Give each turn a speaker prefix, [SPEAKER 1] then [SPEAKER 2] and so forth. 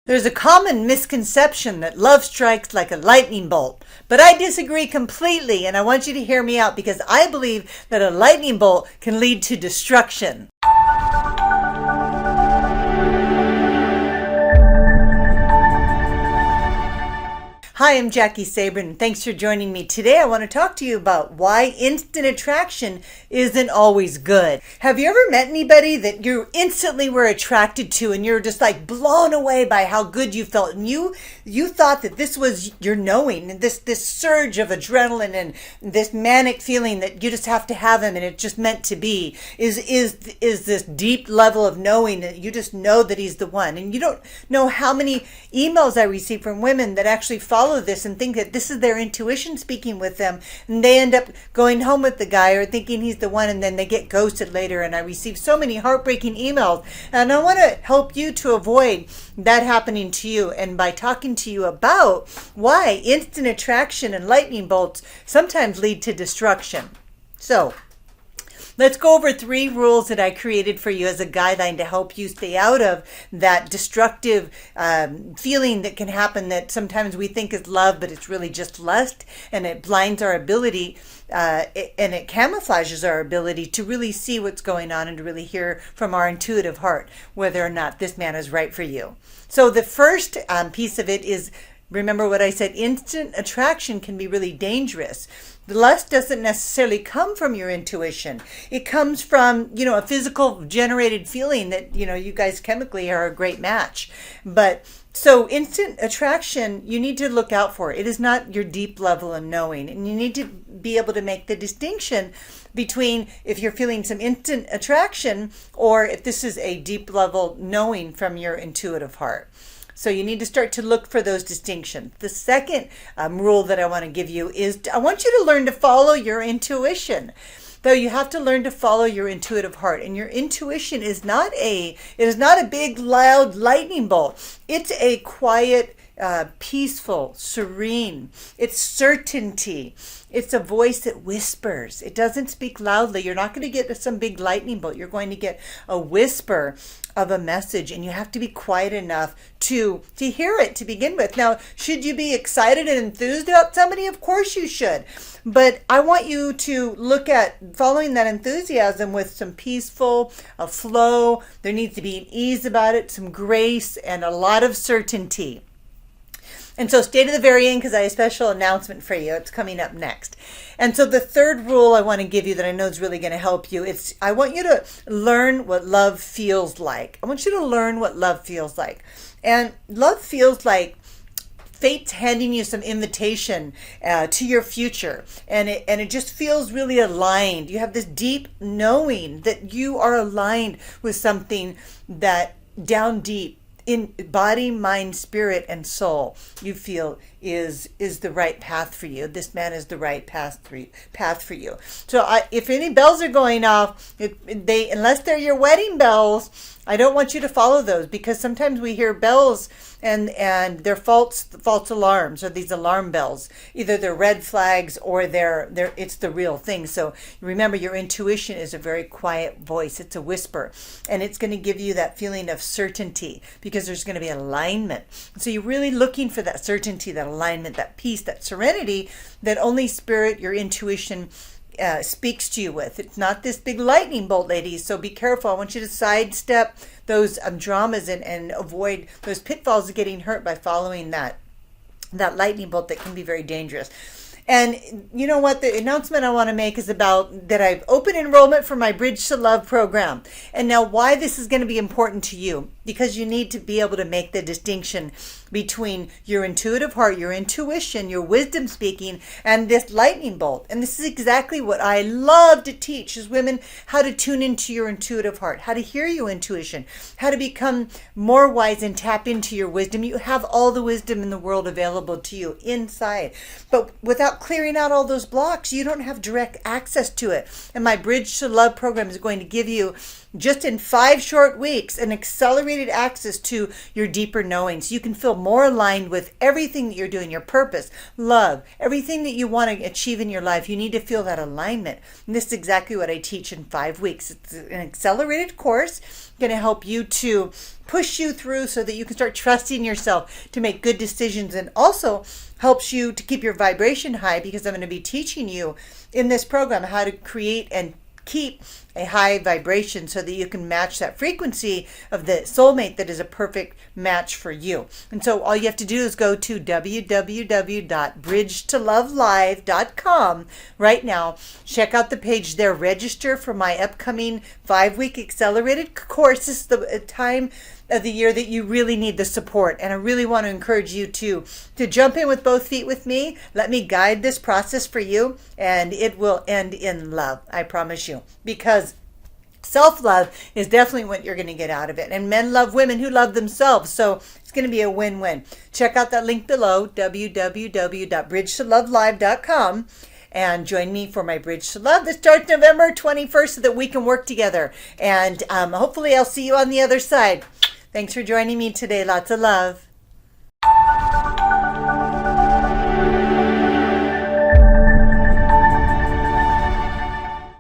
[SPEAKER 1] There's a common misconception that love strikes like a lightning bolt, but I disagree completely, and I want you to hear me out because I believe that a lightning bolt can lead to destruction. Hi, I'm Jaki Sabourin. Thanks for joining me. Today I want to talk to you about why instant attraction isn't always good. Have you ever met anybody that you instantly were attracted to and you're just like blown away by how good you felt, and you thought that this was your knowing, and this surge of adrenaline and this manic feeling that you just have to have him and it's just meant to be is this deep level of knowing that you just know that he's the one. And you don't know how many emails I receive from women that actually follow this and think that this is their intuition speaking with them, and they end up going home with the guy or thinking he's the one, and then they get ghosted later. And I receive so many heartbreaking emails, and I want to help you to avoid that happening to you, and by talking to you about why instant attraction and lightning bolts sometimes lead to destruction. So let's go over 3 rules that I created for you as a guideline to help you stay out of that destructive feeling that can happen, that sometimes we think is love, but it's really just lust, and it blinds our ability and it camouflages our ability to really see what's going on and to really hear from our intuitive heart whether or not this man is right for you. So the first piece of it is, remember what I said, instant attraction can be really dangerous. The lust doesn't necessarily come from your intuition. It comes from, a physical generated feeling that, you guys chemically are a great match. But so instant attraction, you need to look out for. It is not your deep level of knowing. And you need to be able to make the distinction between if you're feeling some instant attraction or if this is a deep level knowing from your intuitive heart. So you need to start to look for those distinctions. The second rule that I want to give you is I want you to learn to follow your intuition. Though you have to learn to follow your intuitive heart. And your intuition is not a big, loud lightning bolt. It's a quiet, peaceful, serene. It's certainty. It's a voice that whispers. It doesn't speak loudly. You're not going to get some big lightning bolt. You're going to get a whisper of a message, and you have to be quiet enough to hear it to begin with. Now, should you be excited and enthused about somebody? Of course you should. But I want you to look at following that enthusiasm with some peaceful, a flow. There needs to be an ease about it, some grace, and a lot of certainty. And so stay to the very end because I have a special announcement for you. It's coming up next. And so the third rule I want to give you that I know is really going to help you, I want you to learn what love feels like. I want you to learn what love feels like. And love feels like fate's handing you some invitation to your future. And it just feels really aligned. You have this deep knowing that you are aligned with something that down deep, in body, mind, spirit, and soul, you feel is the right path for you. This man is the right path for you. So if any bells are going off, unless they're your wedding bells, I don't want you to follow those, because sometimes we hear bells and they're false alarms, or these alarm bells. Either they're red flags or it's the real thing. So remember, your intuition is a very quiet voice. It's a whisper, and it's going to give you that feeling of certainty because there's going to be alignment. So you're really looking for that certainty, that alignment, that peace, that serenity that only spirit, your intuition, speaks to you with. It's not this big lightning bolt, ladies, so be careful. I want you to sidestep those dramas and avoid those pitfalls of getting hurt by following that lightning bolt that can be very dangerous. And you know what? The announcement I want to make is about that I've opened enrollment for my Bridge to Love program. And now why this is going to be important to you, because you need to be able to make the distinction between your intuitive heart, your intuition, your wisdom speaking, and this lightning bolt. And this is exactly what I love to teach is women how to tune into your intuitive heart, how to hear your intuition, how to become more wise and tap into your wisdom. You have all the wisdom in the world available to you inside. But without clearing out all those blocks, you don't have direct access to it. And my Bridge to Love program is going to give you just in 5 short weeks, an accelerated access to your deeper knowing, so you can feel more aligned with everything that you're doing, your purpose, love, everything that you want to achieve in your life. You need to feel that alignment. And this is exactly what I teach in 5 weeks. It's an accelerated course going to help you to push you through so that you can start trusting yourself to make good decisions, and also helps you to keep your vibration high, because I'm going to be teaching you in this program how to create and keep a high vibration so that you can match that frequency of the soulmate that is a perfect match for you. And so all you have to do is go to www.bridgetolovelive.com right now. Check out the page there. Register for my upcoming 5-week accelerated course. This is the time of the year that you really need the support, and I really want to encourage you to jump in with both feet with me. Let me guide this process for you, and it will end in love, I promise you, because self-love is definitely what you're going to get out of it, and men love women who love themselves, so it's going to be a win-win. Check out that link below, www.bridgetolovelive.com, and join me for my Bridge to Love that starts November 21st so that we can work together. And hopefully I'll see you on the other side. Thanks for joining me today. Lots of love.